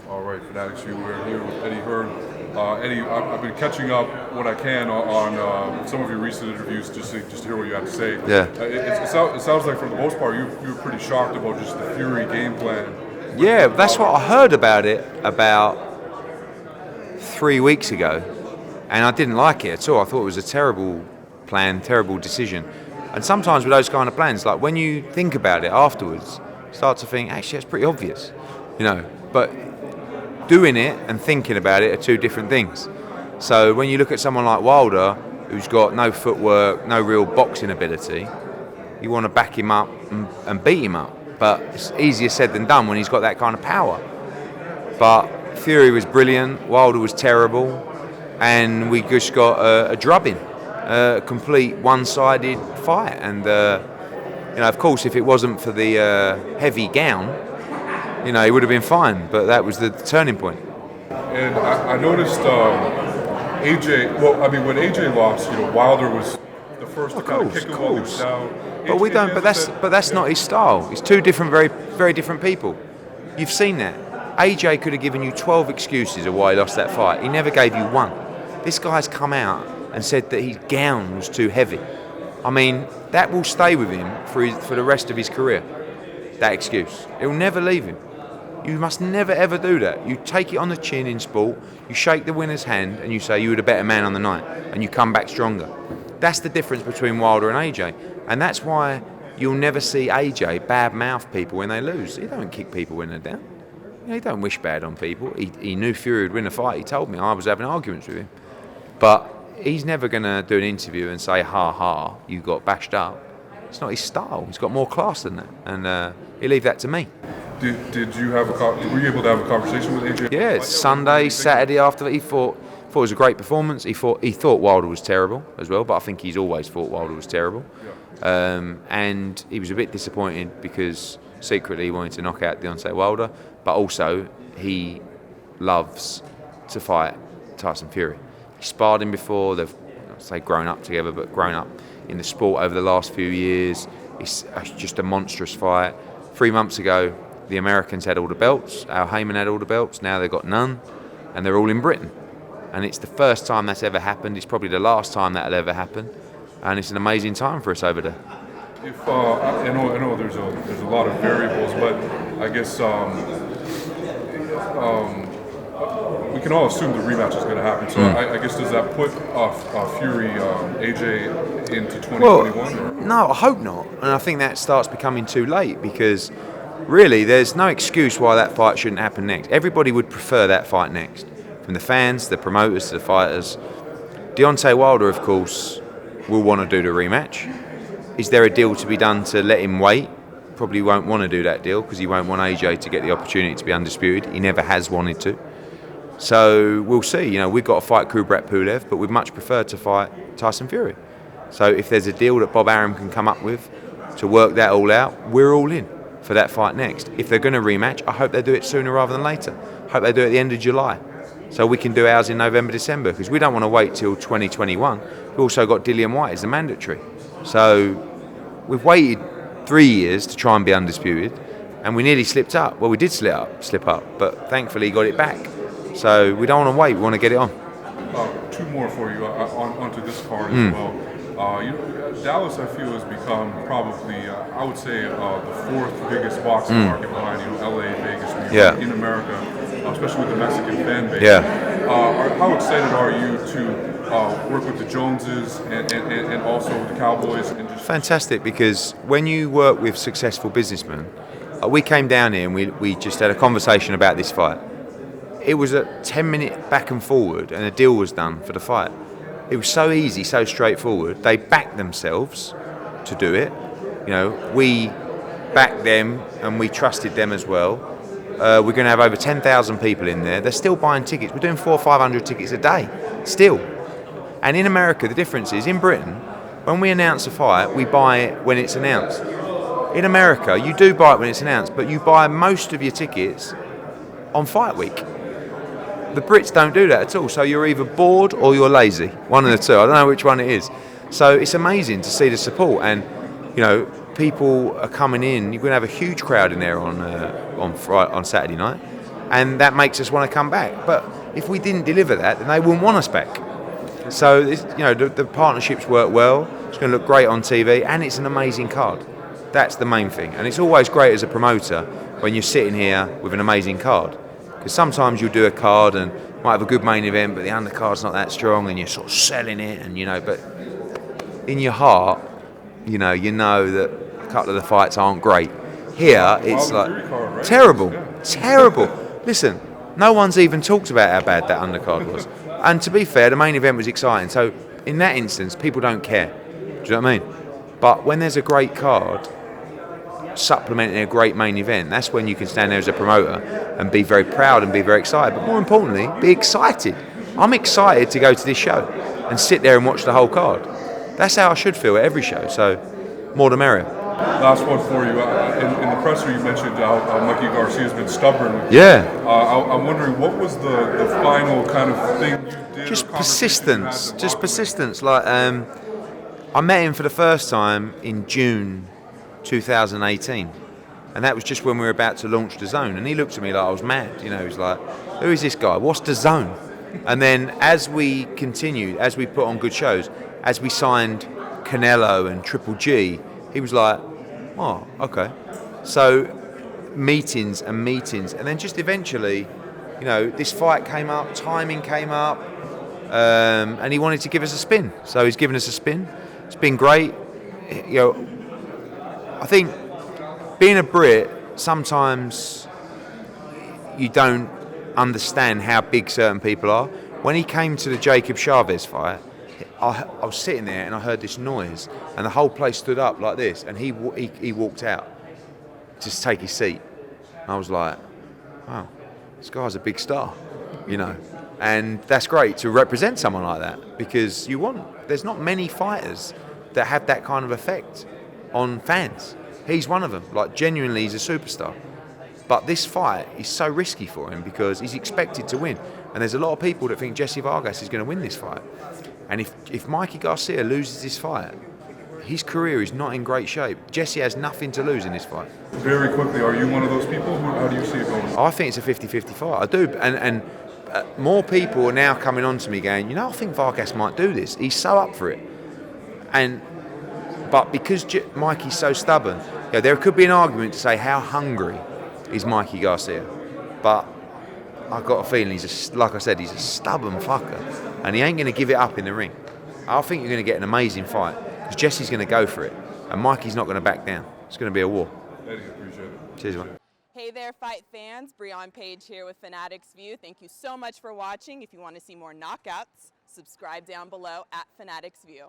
All right, Fanatics, you were here with Eddie Hearn. Eddie, I've been catching up what I can on some of your recent interviews, just to hear what you have to say. Yeah. It sounds like for the most part you were pretty shocked about just the Fury game plan. Yeah, that's what I heard about it about 3 weeks ago, and I didn't like it at all. I thought it was a terrible plan, terrible decision. And sometimes with those kind of plans, like when you think about it afterwards, start to think, actually, that's pretty obvious, But doing it and thinking about it are two different things. So when you look at someone like Wilder, who's got no footwork, no real boxing ability, you want to back him up and beat him up. But it's easier said than done when he's got that kind of power. But Fury was brilliant, Wilder was terrible, and we just got a drubbing, a complete one-sided fight. And of course, if it wasn't for the heavy gown, he would have been fine. But that was the turning point. And I noticed AJ. Well, I mean, when AJ lost, Wilder was the first to kind of kick him while he was down. But we don't. But that's not his style. It's two different, very, very different people. You've seen that. AJ could have given you 12 excuses of why he lost that fight. He never gave you one. This guy's come out and said that his gown was too heavy. I mean, that will stay with him for the rest of his career. That excuse. It will never leave him. You must never ever do that. You take it on the chin in sport, you shake the winner's hand and you say you were the better man on the night and you come back stronger. That's the difference between Wilder and AJ. And that's why you'll never see AJ bad-mouth people when they lose. He don't kick people when they're down. He don't wish bad on people. He knew Fury would win a fight. He told me. I was having arguments with him. But he's never going to do an interview and say, ha ha, you got bashed up. It's not his style. He's got more class than that. And he'll leave that to me. Did you were you able to have a conversation with AJ? Yeah, it's Sunday, Saturday after. He thought it was a great performance. He thought Wilder was terrible as well, but I think he's always thought Wilder was terrible. Yeah. And he was a bit disappointed because secretly he wanted to knock out Deontay Wilder, but also he loves to fight Tyson Fury. He sparred him before. They've grown up together, but grown up in the sport over the last few years. It's just a monstrous fight. 3 months ago, the Americans had all the belts. Al Heyman had all the belts. Now they've got none, and they're all in Britain. And it's the first time that's ever happened. It's probably the last time that'll ever happen, and it's an amazing time for us over there. If I know there's a lot of variables, but I guess we can all assume the rematch is going to happen. So I guess does that put Fury AJ into 2021? Well, no, I hope not. And I think that starts becoming too late because really there's no excuse why that fight shouldn't happen next. Everybody would prefer that fight next, from the fans, the promoters, to the fighters. Deontay Wilder, of course, will want to do the rematch. Is there a deal to be done to let him wait? Probably won't want to do that deal because he won't want AJ to get the opportunity to be undisputed. He never has wanted to. So we'll see. We've got to fight Kubrat Pulev, but we'd much prefer to fight Tyson Fury. So if there's a deal that Bob Arum can come up with to work that all out, we're all in for that fight next. If they're going to rematch, I hope they do it sooner rather than later. I hope they do it at the end of July, so we can do ours in November, December, because we don't want to wait till 2021. We've also got Dillian White as the mandatory. So we've waited 3 years to try and be undisputed, and we nearly slipped up. Well, we did slip up, but thankfully got it back. So we don't want to wait, we want to get it on. Two more for you onto this card as well. Dallas, I feel, has become probably, I would say, the fourth biggest boxing market behind LA, Vegas, New York, in America, especially with the Mexican fan base. How excited are you to work with the Joneses and also with the Cowboys? Fantastic, because when you work with successful businessmen, we came down here and we just had a conversation about this fight. It was a 10-minute back and forward, and a deal was done for the fight. It was so easy, so straightforward. They backed themselves to do it. We backed them and we trusted them as well. We're going to have over 10,000 people in there. They're still buying tickets. We're doing 400 or 500 tickets a day, still. And in America, the difference is, in Britain, when we announce a fight, we buy it when it's announced. In America, you do buy it when it's announced, but you buy most of your tickets on fight week. The Brits don't do that at all, so you're either bored or you're lazy, one of the two. I don't know which one it is. So it's amazing to see the support, and people are coming in. You're going to have a huge crowd in there on Saturday night, and that makes us want to come back. But if we didn't deliver that, then they wouldn't want us back. So the partnerships work well. It's going to look great on TV, and it's an amazing card. That's the main thing. And it's always great as a promoter when you're sitting here with an amazing card, because sometimes you'll do a card and might have a good main event, but the undercard's not that strong, and you're sort of selling it, and but in your heart, you know that a couple of the fights aren't great. Here, it's like card, right? terrible, Yeah. terrible. Listen, no one's even talked about how bad that undercard was. And to be fair, the main event was exciting. So in that instance, people don't care. Do you know what I mean? But when there's a great card supplementing a great main event, that's when you can stand there as a promoter and be very proud and be very excited. But more importantly, be excited. I'm excited to go to this show and sit there and watch the whole card. That's how I should feel at every show. So more the merrier. Last one for you. In the presser, you mentioned how Mikey Garcia has been stubborn. Yeah. I'm wondering, what was the final kind of thing you did? Just or conversation you had persistence. to Just walk persistence. Like I met him for the first time in June 2018, and that was just when we were about to launch the Zone. And he looked at me like I was mad. He was like, "Who is this guy? What's the Zone?" And then as we continued, as we put on good shows, as we signed Canelo and Triple G, he was like, "Oh, okay." So meetings, and then just eventually, this fight came up, timing came up, and he wanted to give us a spin. So he's given us a spin. It's been great. I think being a Brit, sometimes you don't understand how big certain people are. When he came to the Jacob Chavez fight, I was sitting there and I heard this noise, and the whole place stood up like this, and he walked out to take his seat. And I was like, wow, this guy's a big star, and that's great to represent someone like that, because there's not many fighters that have that kind of effect on fans. He's one of them. Like, genuinely, he's a superstar. But this fight is so risky for him because he's expected to win. And there's a lot of people that think Jesse Vargas is going to win this fight. And if Mikey Garcia loses this fight, his career is not in great shape. Jesse has nothing to lose in this fight. Very quickly, are you one of those people? How do you see it going? I think it's a 50-50 fight. I do. And more people are now coming on to me going, I think Vargas might do this. He's so up for it. But because Mikey's so stubborn, there could be an argument to say how hungry is Mikey Garcia. But I've got a feeling like I said, he's a stubborn fucker, and he ain't going to give it up in the ring. I think you're going to get an amazing fight because Jesse's going to go for it, and Mikey's not going to back down. It's going to be a war. Eddie, appreciate it. Cheers, man. Hey there, fight fans. Breon Page here with Fanatics View. Thank you so much for watching. If you want to see more knockouts, subscribe down below at Fanatics View.